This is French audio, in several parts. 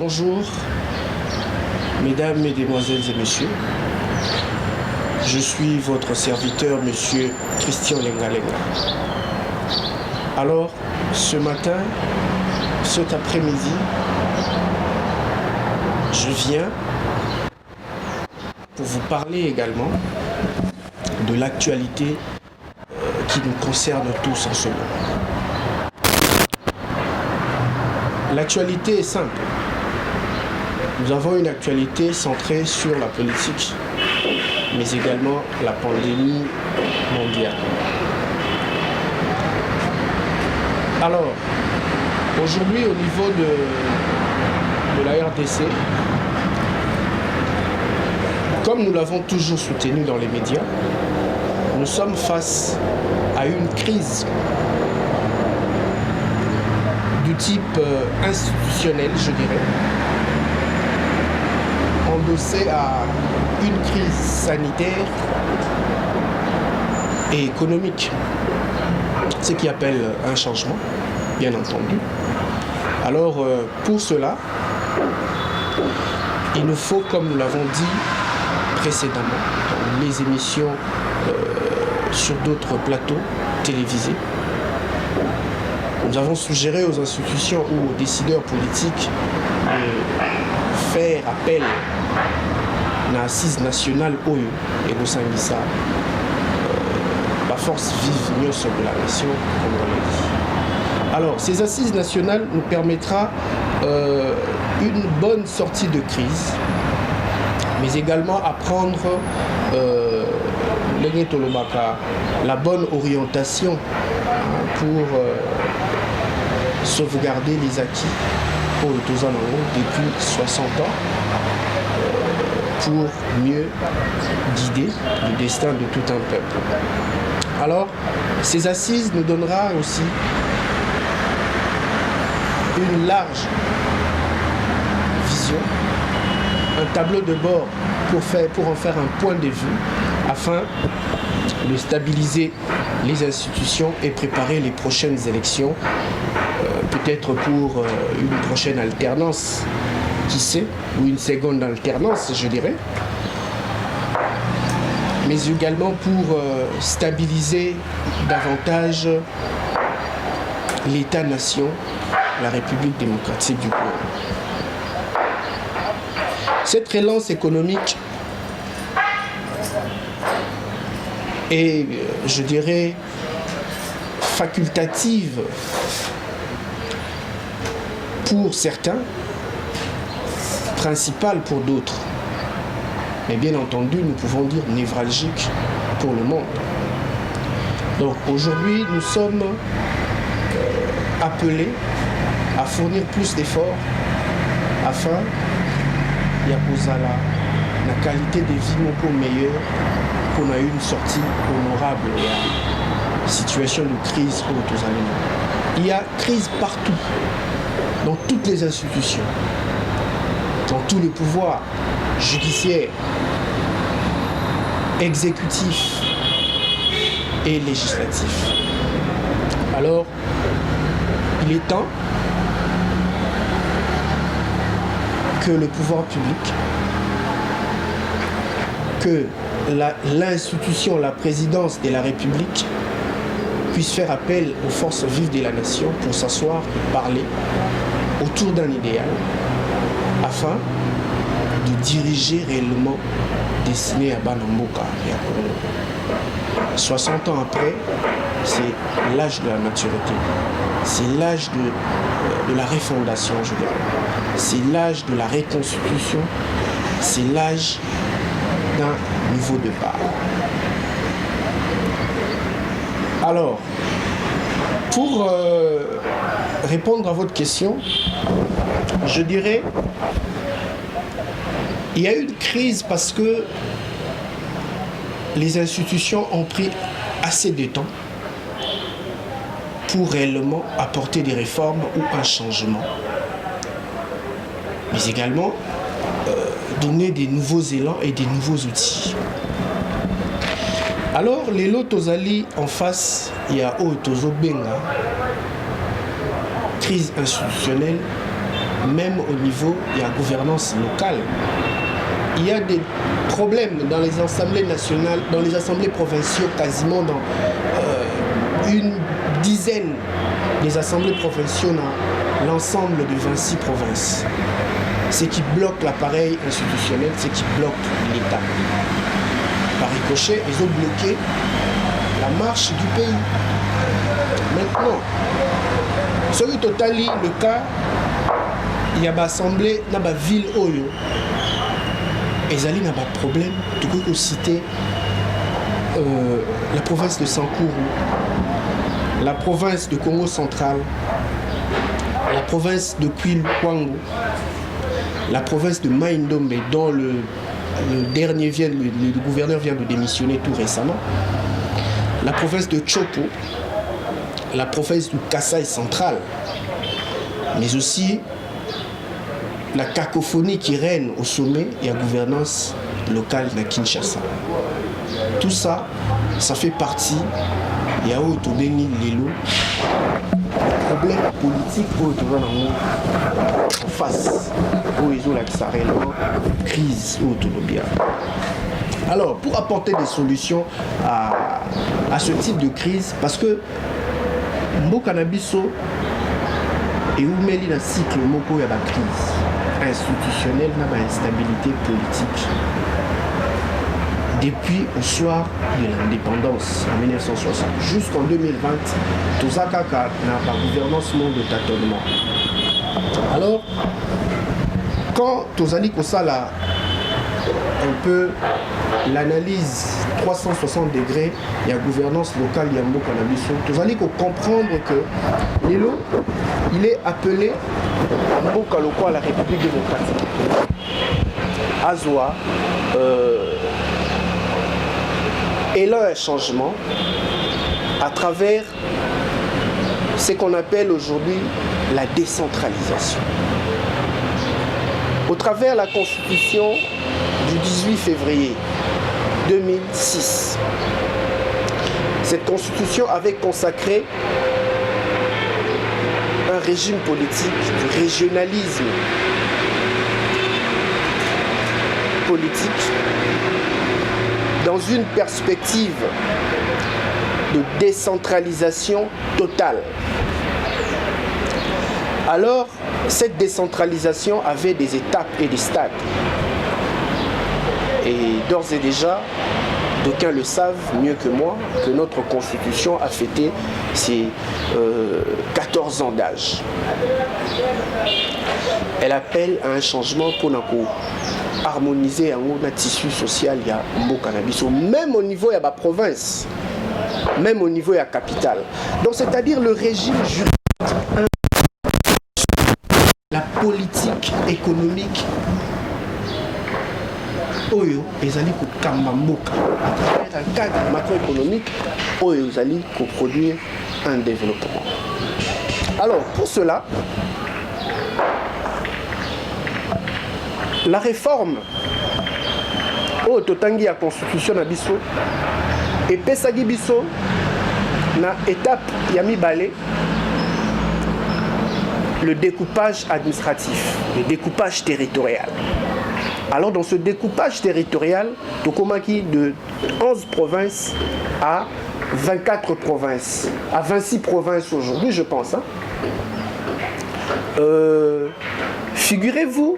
bonjour, mesdames, mesdemoiselles et messieurs. Je suis votre serviteur, monsieur Christian Lengalenga. Alors, ce matin, cet après-midi, je viens pour vous parler également de l'actualité qui nous concerne tous en ce moment. L'actualité est simple. Nous avons une actualité centrée sur la politique, mais également la pandémie mondiale. Alors, aujourd'hui, au niveau de la RDC, comme nous l'avons toujours soutenu dans les médias, nous sommes face à une crise du type institutionnel, je dirais, endossée à une crise sanitaire et économique, ce qui appelle un changement, bien entendu. Alors, pour cela, il nous faut, comme nous l'avons dit précédemment, dans les émissions sur d'autres plateaux télévisés, nous avons suggéré aux institutions ou aux décideurs politiques de faire appel à l'assise nationale OE et au Sangissa, la force vive sur de la nation, comme on l'a dit. Alors, ces assises nationales nous permettra une bonne sortie de crise, mais également apprendre la bonne orientation pour sauvegarder les acquis pour le Tozanango depuis 60 ans pour mieux guider le destin de tout un peuple. Alors, ces assises nous donnera aussi une large vision, un tableau de bord pour en faire un point de vue afin de stabiliser les institutions et préparer les prochaines élections, peut-être pour une prochaine alternance, qui sait, ou une seconde alternance, je dirais, mais également pour stabiliser davantage l'État-nation, la République démocratique du Congo. Cette relance économique est, je dirais, facultative pour certains, principale pour d'autres. Mais bien entendu, nous pouvons dire névralgique pour le monde. Donc aujourd'hui, nous sommes appelés à fournir plus d'efforts afin de la qualité de vie beaucoup meilleure, qu'on a eu une sortie honorable de la situation de crise pour tous les. Il y a crise partout, dans toutes les institutions, dans tous les pouvoirs judiciaires, exécutifs et législatifs. Alors, il est temps que le pouvoir public, que l'institution, la présidence de la République puisse faire appel aux forces vives de la nation pour s'asseoir et parler autour d'un idéal afin de diriger réellement destiné à Banamboka et à Congo. 60 ans après, c'est l'âge de la maturité, c'est l'âge de la refondation, je dirais. C'est l'âge de la reconstitution, c'est l'âge d'un nouveau départ. Alors, pour répondre à votre question, je dirais il y a eu une crise parce que les institutions ont pris assez de temps pour réellement apporter des réformes ou un changement, mais également donner des nouveaux élans et des nouveaux outils. Alors, les lots Tozali en face, il y a Tozo Benga, crise institutionnelle, même au niveau de la gouvernance locale. Il y a des problèmes dans les assemblées nationales, dans les assemblées provinciales, quasiment dans une dizaine des assemblées provinciales dans l'ensemble de 26 provinces. Ce qui bloque l'appareil institutionnel, ce qui bloque l'État. Par ricochet, ils ont bloqué la marche du pays. Maintenant, celui totali le cas, il y a une assemblée dans la ville Oyo. Et Zali n'a pas de problème. Tu peux citer la province de Sankourou, la province de Congo central, la province de Kouilou-Kwango, la province de Maïndombe, dont le gouverneur vient de démissionner tout récemment, la province de Chopo, la province du Kasaï central, mais aussi la cacophonie qui règne au sommet et la gouvernance locale de Kinshasa. Tout ça, ça fait partie, il y a autour de l'élo, problème politique autour en face, où ils ont la crise autour de bien. Alors, pour apporter des solutions à ce type de crise, parce que Mboka-Nabiso et où mêle dans le cycle moko ya la crise institutionnelle, na instabilité politique. Depuis au soir de l'indépendance en 1960 jusqu'en 2020, Tozakaka n'a pas gouvernance monde de tâtonnement. Alors, quand Tozali Kosala un peu l'analyse 360 degrés, il y a gouvernance locale, il y a Mboka Nabiso, Tozali comprendre que Lelo, il est appelé Mboka Loko à la République démocratique. Azoa, et là un changement à travers ce qu'on appelle aujourd'hui la décentralisation. Au travers de la Constitution du 18 février 2006, cette Constitution avait consacré un régime politique du régionalisme politique dans une perspective de décentralisation totale. Alors, cette décentralisation avait des étapes et des stades. Et d'ores et déjà, d'aucuns le savent mieux que moi, que notre Constitution a fêté ses 14 ans d'âge. Elle appelle à un changement pour harmoniser un tissu social, il y a Mboka Nabiso, même au niveau de la province, même au niveau de la capitale. Donc c'est-à-dire le régime juridique, la politique économique, Oyo, ezali ko kamba mboka à travers un cadre macroéconomique, Oyo ezali ko produire un développement. Alors pour cela, la réforme au totangi à constitution na biso et pesagi biso na étape yami balé le découpage administratif, le découpage territorial. Alors dans ce découpage territorial, Tokomaki de 11 provinces à 24 provinces, à 26 provinces aujourd'hui je pense. Figurez-vous,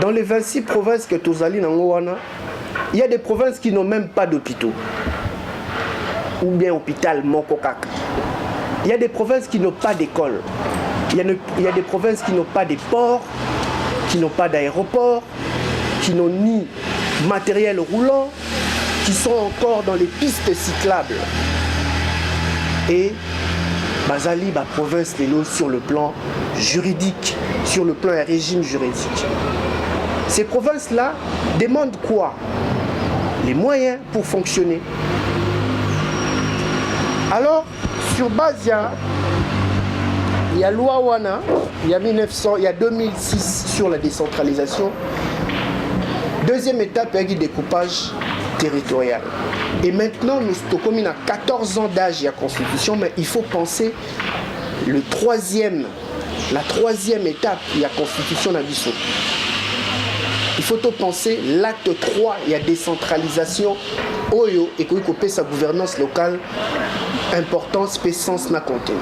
dans les 26 provinces que Tozali Nangowana, il y a des provinces qui n'ont même pas d'hôpitaux. Ou bien hôpital Mokokak. Il y a des provinces qui n'ont pas d'école. Il y a des provinces qui n'ont pas de ports, qui n'ont pas d'aéroports, qui n'ont ni matériel roulant, qui sont encore dans les pistes cyclables. Et Bazali, la province Lélo sur le plan juridique, sur le plan d'un régime juridique. Ces provinces-là demandent quoi? Les moyens pour fonctionner. Alors, sur base, il y a loi Wana, il y a 2006 sur la décentralisation. Deuxième étape, il y a le découpage territorial. Et maintenant, nous sommes à 14 ans d'âge, il y a constitution, mais il faut penser le troisième la troisième étape, il y a constitution d'Abisso. Il faut penser l'acte 3, il y a décentralisation. Oyo et que sa gouvernance locale, importance, puissance n'a compté.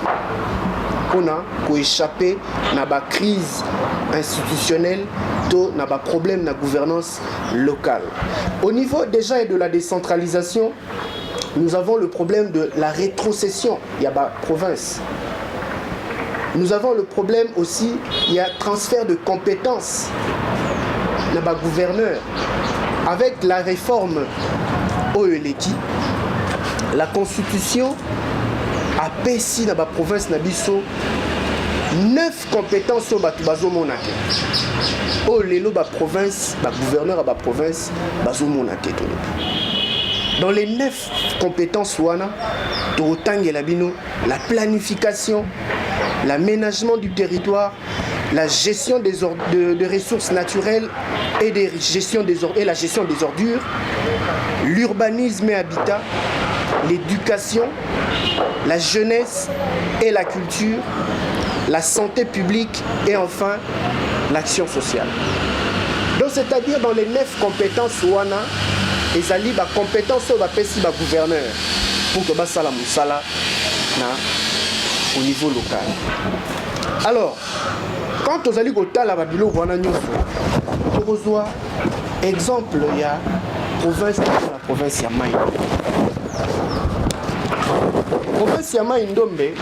On a échappé à la crise institutionnelle, à la problème de la gouvernance locale. Au niveau déjà et de la décentralisation, nous avons le problème de la rétrocession. Il y a la province. Nous avons le problème aussi, il y a transfert de compétences. Il y a gouverneur. Avec la réforme Oyeleki, la constitution a payé dans la province Nabiso 9 compétences au Batubazo Monake. Oh, lelo ba province, ba gouverneur à la province, Bazo Monake. Dans les 9 compétences, la planification, l'aménagement du territoire, la gestion des ressources naturelles et, la gestion des ordures, l'urbanisme et habitat, l'éducation, la jeunesse et la culture, la santé publique et enfin l'action sociale. Donc c'est-à-dire dans les 9 compétences wana, ezali ba compétences au bapesi ba gouverneur pour que basala musala au niveau local. Alors quand ozali kotala ba bilo wana nyonso, tokozwa exemple ya province la province ya Mai. Province ya Mai Ndombe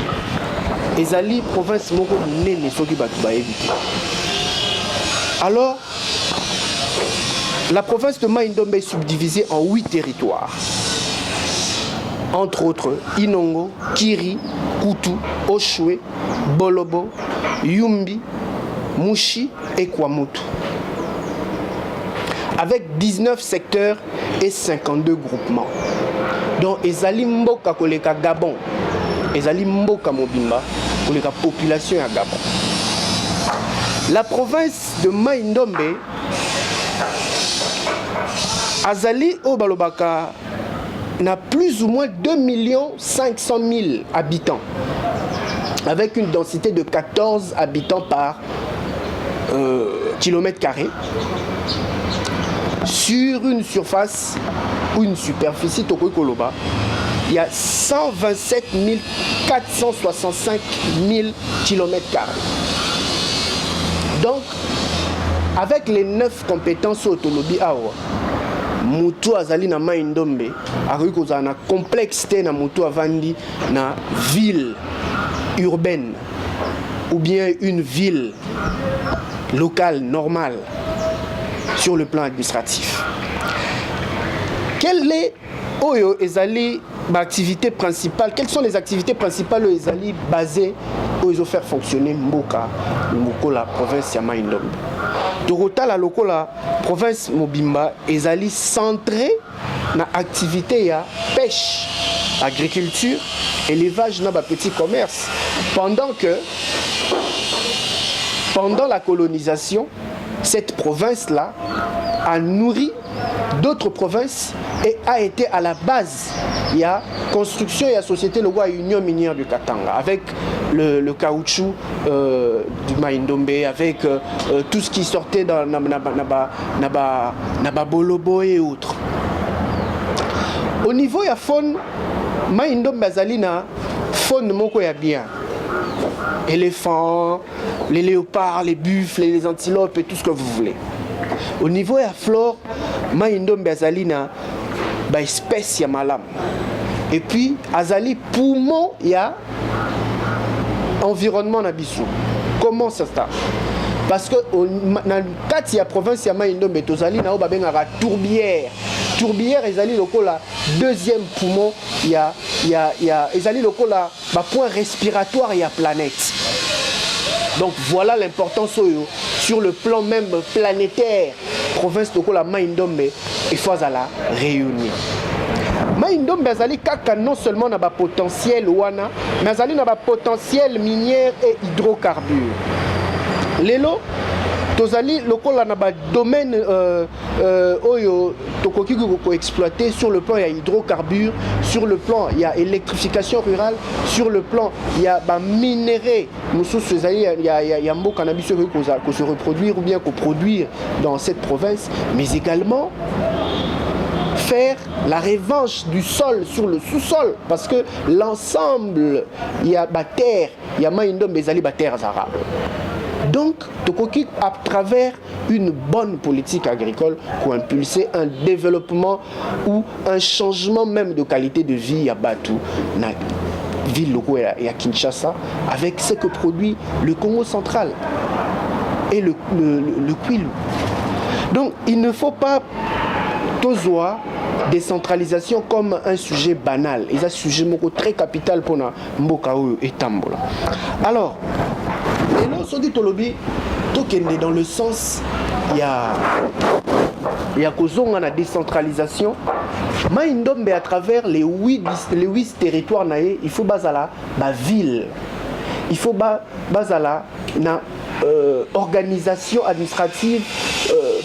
ezali province moko munene soki batu bayebi. Alors la province de Mai Ndombe est subdivisée en 8 territoires. Entre autres, Inongo, Kiri, Kutu, Oshwe, Bolobo, Yumbi, Mushi et Kwamutu. Avec 19 secteurs et 52 groupements. Donc, ezali mboka koleka Gabon. Ezali mboka mobimba koleka population à Gabon. La province de Mai Ndombe Azali Obalobaka n'a plus ou moins 2 500 000 habitants, avec une densité de 14 habitants par kilomètre carré, sur une surface ou une superficie Tokoikoloba, il y a 127 465 000 kilomètres carrés. Donc, avec les 9 compétences autonomes, Mutu azali na Mai Ndombe akoki kozala na complexité na mutu avandi na ville urbaine ou bien une ville locale normale sur le plan administratif. Quelle est Oyo ezali activité principale? Quelles sont les activités principales ezali basées pour faire fonctionner Mboka, la province ya Mai Ndombe? Torota la lokola province mobimba ezali centré na activité ya pêche, agriculture, élevage na ba petit commerce, pendant la colonisation cette province là a nourri d'autres provinces et a été à la base. Il y a construction et la société Logwa Union minière du Katanga avec le caoutchouc du Mai Ndombe, avec tout ce qui sortait dans Naba Bolobo et autres. Au niveau ya faune, Mai Ndombe azalina faune moko ya bien. Éléphants, les léopards, les buffles, les antilopes et tout ce que vous voulez. Au niveau ya flore, Mai Ndombe azalina ba espèce ya malam. Et puis azali poumon ya environnement na biso. Comment ça se passe? Parce que dans kati ya province ya Mai Ndombe tozali na o babengaka tourbière. Tourbière ezali lokola deuxième poumon ya ezali lokola ba point respiratoire ya planète. Donc voilà l'importance sur le plan même planétaire. Province lokola Mai Ndombe il faut la réunir. Mai Ndombe azali kaka non seulement na ba potentiel wana, mais azali na ba potentiel minière et hydrocarbures. Lelo tozali lokola na ba domaine oyo tokoki ko exploiter sur le plan il y a hydrocarbures, sur le plan il y a électrification rurale, sur le plan il y a ba minéraux nous il y a mboka na biso ko se reproduire ou bien ko produire dans cette province, mais également faire la revanche du sol sur le sous-sol, parce que l'ensemble il y a ba terre, il y a maïndom bezali ba terres arabes. Donc, tokoki à travers une bonne politique agricole pour impulser un développement ou un changement même de qualité de vie à Batu, na ville locale et à Kinshasa, avec ce que produit le Congo central et le Kwilu. Donc, il ne faut pas tozoa décentralisation comme un sujet banal. C'est un sujet très capital pour Mboka et Tambola. Alors, et là, ce qui tolobi, est dans le sens, il y a kozonga na décentralisation. Maïndombe à travers les 8 territoires naé, il faut bazala ba ville. Il faut bazala na organisation administrative,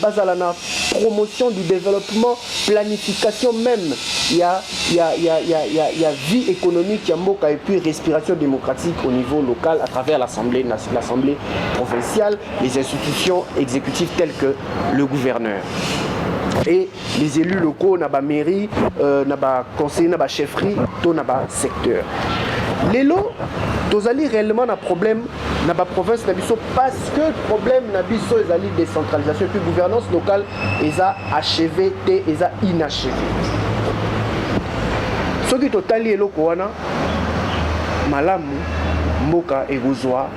bazala na promotion du développement, planification même. Il y a vie économique, Yamboka, et puis respiration démocratique au niveau local à travers l'Assemblée provinciale, les institutions exécutives telles que le gouverneur. Et les élus locaux, na ba mairie, na ba conseil, na ba chefferie, to na ba secteur. L'élo, tozali réellement un problème na ba province na biso parce que le problème na biso ezali décentralisation puis gouvernance locale eza achevé te eza inachevé. Ce qui totali eloko wana malamu mboka ekozwa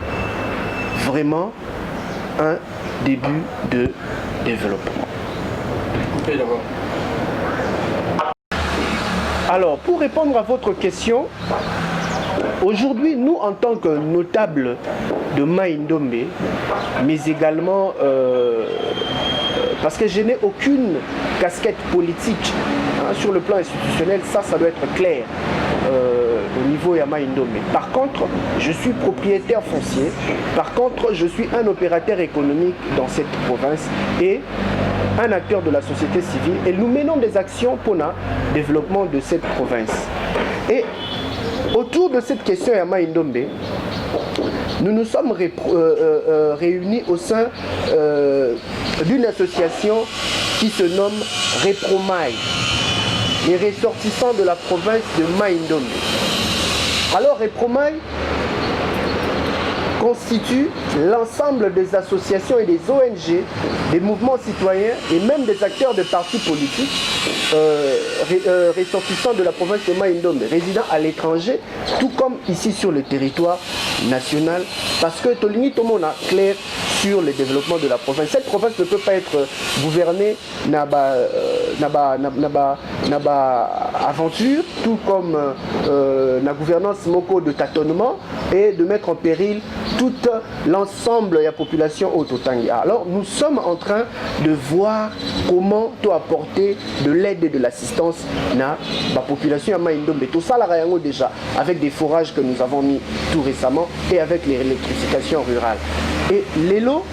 vraiment un début de développement. Alors, pour répondre à votre question, aujourd'hui, nous, en tant que notables de Maïndombe, mais également parce que je n'ai aucune casquette politique sur le plan institutionnel, ça doit être clair au niveau de Maïndombe. Par contre, je suis propriétaire foncier, par contre, je suis un opérateur économique dans cette province et un acteur de la société civile et nous menons des actions pour le développement de cette province. Et autour de cette question à Maïndombe, nous nous sommes réunis au sein d'une association qui se nomme Repromaï, les ressortissants de la province de Maïndombe. Alors Repromaï constitue l'ensemble des associations et des ONG, des mouvements citoyens et même des acteurs de partis politiques ressortissants de la province de Maïndombe, résidant à l'étranger, tout comme ici sur le territoire national, parce que Tolini Tomon a clair sur le développement de la province. Cette province ne peut pas être gouvernée naba aventure, tout comme la gouvernance moko de tâtonnement et de mettre en péril tout l'ensemble de la population au Totangi. Alors nous sommes en train de voir comment apporter de l'aide et de l'assistance à la population à Maïndombe. Tout ça, la Rayango déjà, avec des forages que nous avons mis tout récemment et avec l'électrification rurale. Et l'élo,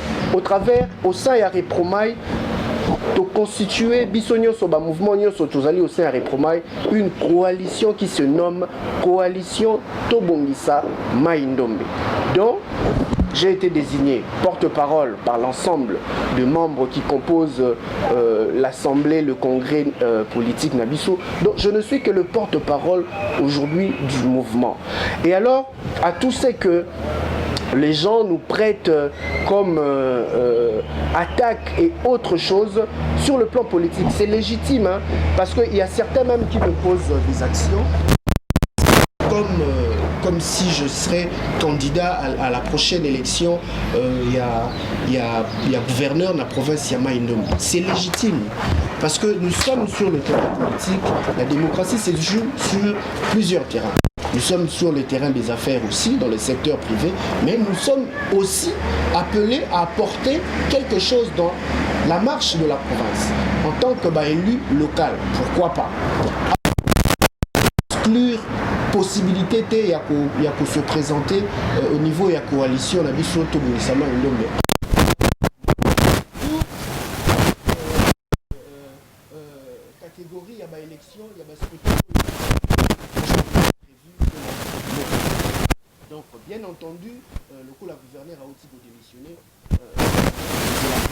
au sein de Repromaï, de constituer Bissonio Soba mouvement Nyoso Tozali au sein de Repromaï, une coalition qui se nomme Coalition Tobongisa Maïndombe. Donc, j'ai été désigné porte-parole par l'ensemble de membres qui composent l'Assemblée, le Congrès politique Nabiso. Donc je ne suis que le porte-parole aujourd'hui du mouvement. Et alors, à tous ceux que les gens nous prêtent comme attaque et autre chose sur le plan politique, c'est légitime, hein, parce qu'il y a certains même qui me posent des actions comme si je serais candidat à la prochaine élection. Il y a gouverneur de la province Maïndombe. C'est légitime parce que nous sommes sur le terrain politique. La démocratie se joue sur plusieurs terrains. Nous sommes sur le terrain des affaires aussi, dans le secteur privé, mais nous sommes aussi appelés à apporter quelque chose dans la marche de la province en tant qu'élu local. Pourquoi pas exclure possibilité il y a qu'à se présenter au niveau de la coalition la Bissonio Tobongisa Maïndombe. élection, il y a scrutin prévu. Donc, bien entendu, le coup, la gouverneure a aussi démissionné. La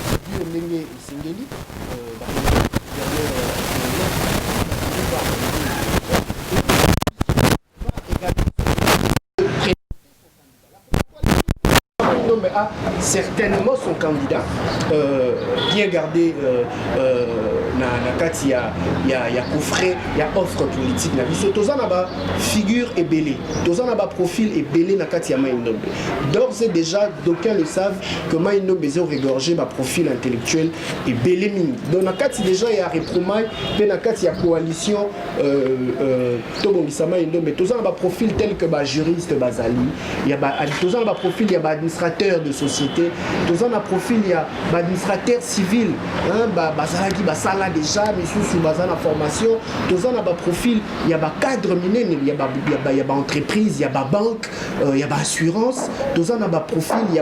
procédure Ndenge et Sengeli, a certainement son candidat bien gardé il y a coffret, il y a offre politique na biso toza na ba figure et belé toza na ba profil et belé na kati ya Maïndombe. D'ores et déjà d'aucuns le savent que Maïndombe est regorgé ba profil intellectuel et belé mingi. Donc na kati déjà il y a Repromai pe na kati ya coalition to bongisa Maïndombe toza na ba profil tel que ba juriste bazali, il y a ba toza na ba profil, il y a ba administrateur de société, toza na profil, il y a ba administrateur civil, hein, bazalaki basala déjà mais sous baza na formation, toza na ba profil, il y a ba cadre minene, il y a ba entreprise, il y a ba banque, il y a ba assurance, toza na ba profil, il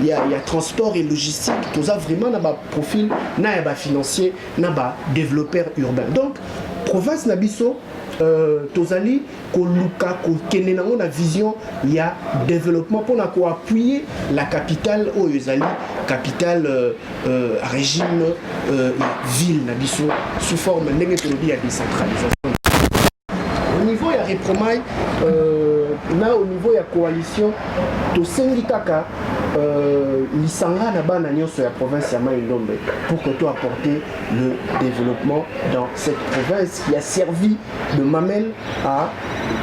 y a transport et logistique, toza vraiment na ba profil, na ya ba financier, na ba développeur urbain. Donc province na biso tozali koluka kokende nango na vision ya développement pour appuyer la capitale oyo ezali capitale régime ville na biso sous forme ndenge tolobi ya décentralisation. Au niveau ya Repromai na au niveau ya coalition tosengi kaka lisanga na bana nyonso ya province ya Maïndombe pour que tu apporter le développement dans cette province qui a servi de mamelle à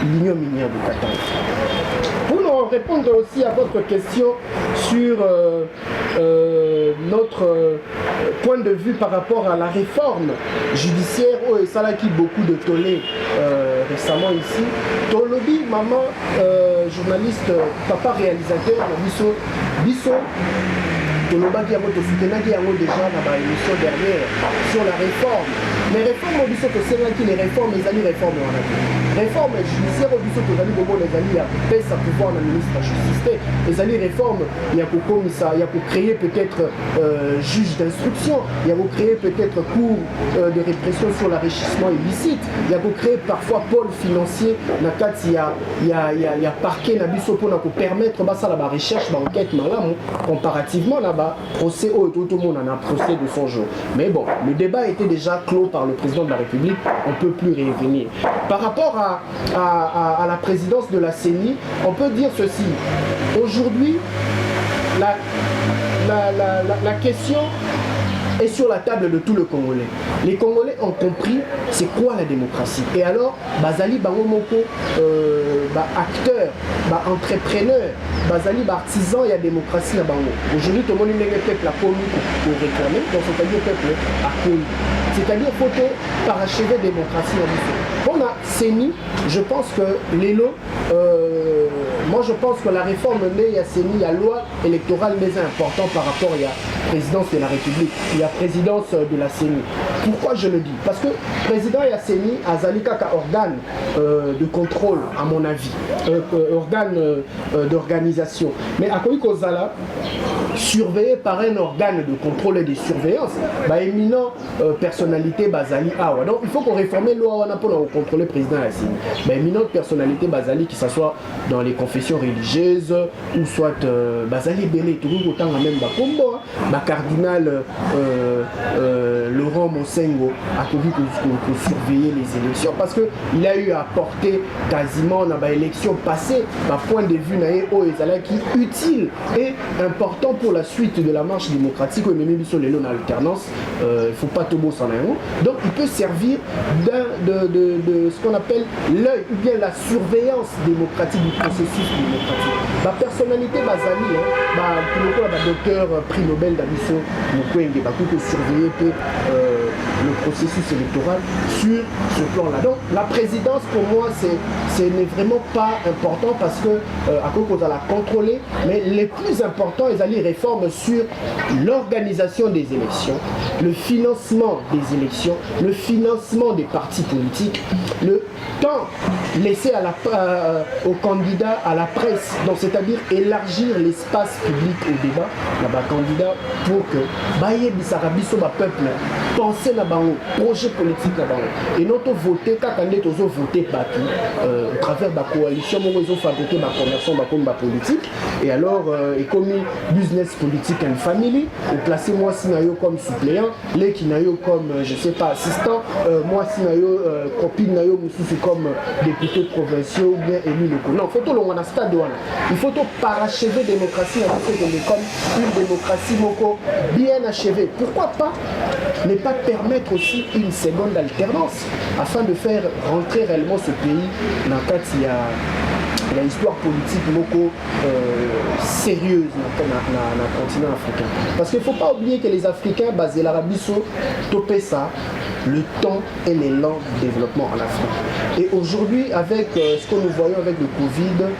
l'Union minière de Katanga. Pour nous répondre aussi à votre question sur notre point de vue par rapport à la réforme judiciaire, où ça a qui beaucoup de tollé récemment ici. Tolobi, maman, journaliste, papa réalisateur, Bisso, Tolobaki a soutenaki déjà dans l'émission dernière sur la réforme. Les réformes au Bisso, les réformes, les amis réformes. Réforme judiciaire au Bisso, les amis à sa pouvoir dans le ministre de la Justice. Les amis réformes, il y a pour commissaire, il y a pour créer peut-être juge d'instruction, il y a pour créer peut-être cours de répression sur l'enrichissement illicite, il y a pour créer parfois pôle financier, il y a parquet na Bisso pour permettre ça la recherche, l'enquête comparativement là-bas, procès tout le monde en a un procès de son jour. Mais bon, le débat était déjà clos par le président de la République, on ne peut plus y revenir. Par rapport à la présidence de la CENI, on peut dire ceci. Aujourd'hui, la question est sur la table de tout le Congolais. Les Congolais ont compris c'est quoi la démocratie. Et alors, Bazali Bangomoko, acteur, entrepreneur, Bazali artisan, il y a démocratie à Bango. Aujourd'hui, tout le monde est peuple à commis pour réclamer, donc c'est-à-dire peuple à commis. C'est-à-dire qu'il faut parachever la démocratie à l'issue. On a CENI, je pense que l'élo, moi je pense que la réforme née à CENI, il y a loi électorale mais important par rapport à la présidence de la République, il y a présidence de la CENI. Pourquoi je le dis? Parce que le président de la CENI a Zalikaka organe de contrôle, à mon avis, organe d'organisation. Mais à Koïkozala, surveillé par un organe de contrôle et de surveillance, éminent personnalité Bazali Awa. Donc il faut qu'on réforme loi pour contrôler le président de la CENI. Éminente personnalité Bazali, qui s'assoit dans les confessions religieuses, ou soit Bazali Bélé, toujours autant même Bakombo, cardinal Laurent Monsengo a connu pour surveiller les élections parce qu'il a eu à porter quasiment dans l'élection passée, d'un point de vue qui est utile et important pour la suite de la marche démocratique. Même sur les lots en alternance, il ne faut pas tout beau s'en aller. Donc il peut servir de ce qu'on appelle l'œil ou bien la surveillance démocratique du processus démocratique. La personnalité Bazali, docteur prix Nobel d'Abisso Mukwege, peut surveiller le processus électoral sur ce plan-là. Donc la présidence pour moi ce n'est vraiment pas important parce que à cause qu'on la contrôler, mais les plus importants ils allaient réformes sur l'organisation des élections, le financement des élections, le financement des partis politiques, le temps laissé aux candidats, à la presse, donc c'est-à-dire élargir l'espace public au débat, là-bas candidat pour que Baye Bissarabiso peuple pensée na bango, projet politique na bango. Et non to voter quand on est aux voter partout au travers de la coalition, ils ont fabriqué ma conversion comme ma politique. Et alors, et comme business politique and family, ou placer moi si nayo comme suppléant, les qui nayo comme je sais pas assistant, moi si nayo copine nayo mususu comme député provincial ou bien élu local. Non, faut tout le monde à stade de il faut tout parachever démocratie comme une démocratie moko bien achevée. Pourquoi pas ne pas permettre aussi une seconde alternance afin de faire rentrer réellement ce pays dans le cadre il y a l'histoire politique moko sérieuse dans le continent africain. Parce qu'il ne faut pas oublier que les Africains basés l'Arabie topé ça le temps et l'élan du développement en Afrique. Et aujourd'hui, avec ce que nous voyons avec le Covid,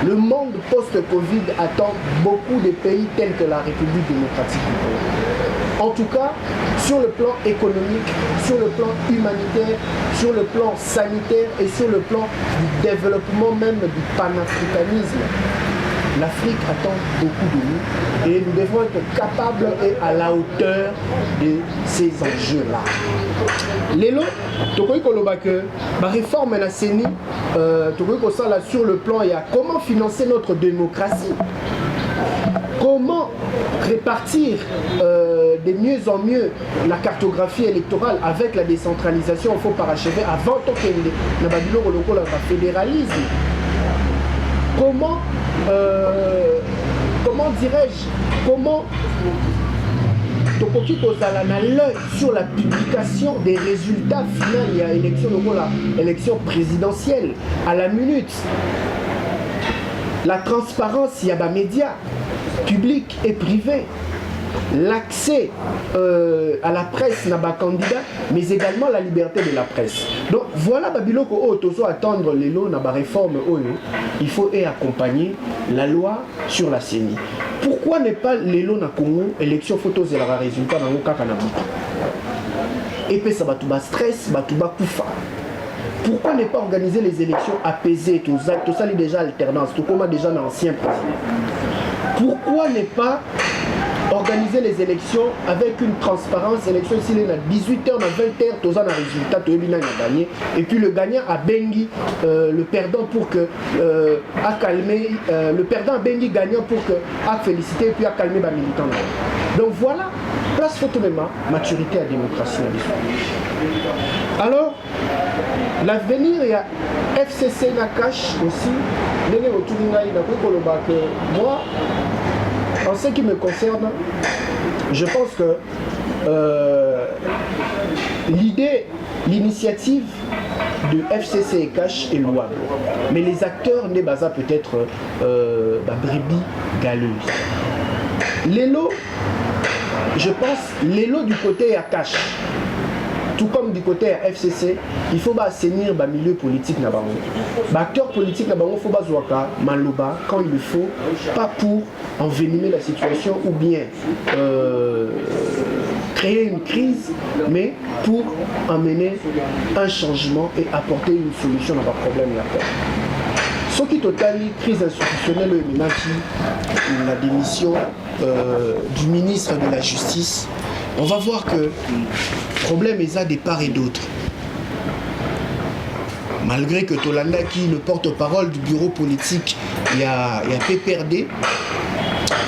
le monde post-Covid attend beaucoup de pays tels que la République démocratique du Congo. En tout cas, sur le plan économique, sur le plan humanitaire, sur le plan sanitaire et sur le plan du développement même du panafricanisme. L'Afrique attend beaucoup de nous et nous devons être capables et à la hauteur de ces enjeux-là. Lélo, tu vois que la réforme est CENI, tu vois que ça là sur le plan, il y a comment financer notre démocratie, comment répartir de mieux en mieux la cartographie électorale avec la décentralisation, il faut parachever avant que nous le fédéralisme. Comment dirais-je, comment Tokoki Kozala na l'œil sur la publication des résultats finaux, il y a élection présidentielle à la minute. La transparence, il y a des médias publics et privés. L'accès à la presse n'a pas candidat, mais également la liberté de la presse. Donc voilà Babiloko Otozo attendre les lois n'a pas réforme il faut accompagner la loi sur la CENI. Pourquoi n'est pas les lois na Congo élection photos et la résultat dans le cas Kanabouka? Et puis ça va tout bas stress, va tout bas koufa. Pourquoi ne pas organiser les élections apaisées, tout ça est déjà alternance, tout comme déjà l'ancien président? Pourquoi ne pas organiser les élections avec une transparence, élection ici il y a 18h, 20h, tous un résultat, tout le monde a gagné, et puis le gagnant a bengi le perdant pour que a calmé, le perdant a bengi gagnant pour que a félicité et puis a calmé les militants. Donc voilà, place photoméma, maturité à démocratie. Alors, l'avenir, il y a FCC Nakash aussi, moi, en ce qui me concerne, je pense que l'initiative de FCC et Cash est louable. Mais les acteurs n'est pas peut-être brebis galeuses. L'élo, je pense, l'élo du côté à Cash, tout comme du côté à FCC, il faut assainir le milieu politique. Acteur politique, il faut maloba quand il le faut, pas pour envenimer la situation ou bien créer une crise, mais pour amener un changement et apporter une solution à un problème. Ce qui totalise crise institutionnelle, la démission du ministre de la Justice, on va voir que le problème est là des parts et d'autres. Malgré que Tolanda, qui le porte-parole du bureau politique, il y a PPRD,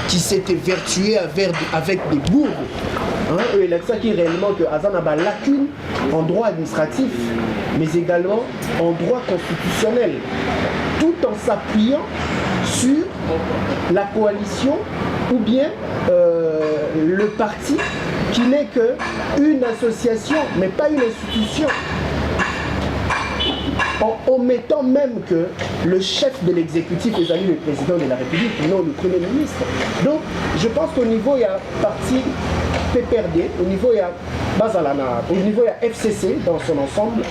qui s'était vertué avec des bourgs. Et ça qui est réellement que Azan a une lacune en droit administratif, mais également en droit constitutionnel, tout en s'appuyant sur la coalition ou bien le parti qui n'est qu'une association, mais pas une institution. En mettant même que le chef de l'exécutif est le président de la République, non le Premier ministre. Donc, je pense qu'au niveau, il y a parti PPRD, au niveau, il y a FCC dans son ensemble,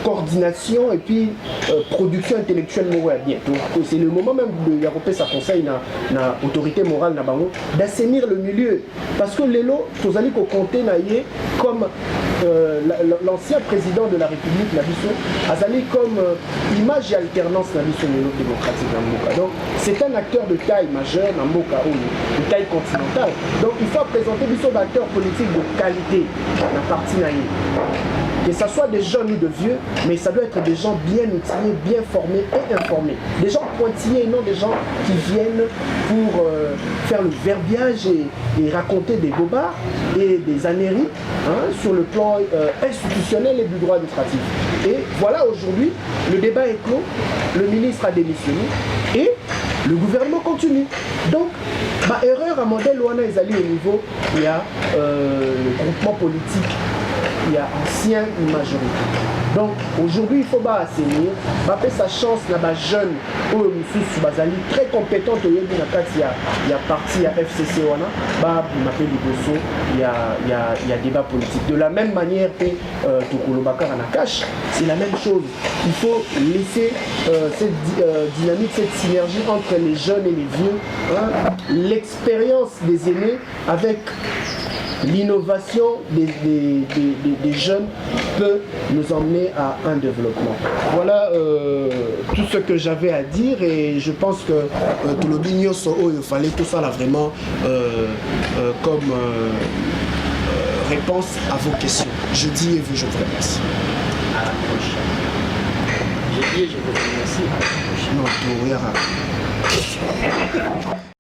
coordination et puis production intellectuelle morale. Donc, c'est le moment même de Yaropé sa conseil na autorité morale d'assainir le milieu. Parce que l'élo, vous allez compter comme l'ancien président de la République, Azali comme image et alternance de la mission démocratique dans donc c'est un acteur de taille majeure dans de taille continentale. Donc il faut présenter acteurs politiques de qualité la partie naïve. Que ce soit des jeunes ou de vieux, mais ça doit être des gens bien outillés, bien formés et informés. Des gens pointillés et non des gens qui viennent pour faire le verbiage et raconter des bobards et des âneries sur le plan institutionnel et du droit administratif. Et voilà, aujourd'hui, le débat est clos, le ministre a démissionné et le gouvernement continue. Donc, ma erreur à modèle Luana Ezali au niveau, il y a le groupement politique, il y a ancien majorité. Donc aujourd'hui il faut pas assainir, faire sa chance na ba jeune ou mususu bazali très compétent au yebi na kati ya parti ya FCC wana ba m'appelle liboso il y a débat politique. De la même manière que Tokolo Bakara na cache, c'est la même chose. Il faut laisser cette dynamique, cette synergie entre les jeunes et les vieux, l'expérience des aînés avec l'innovation des jeunes peut nous emmener à un développement. Voilà tout ce que j'avais à dire et je pense que tout le bignon il fallait tout ça là vraiment comme réponse à vos questions. Je dis et vous je vous remercie. À la prochaine. Je dis et je vous remercie. À la prochaine. Non, tout,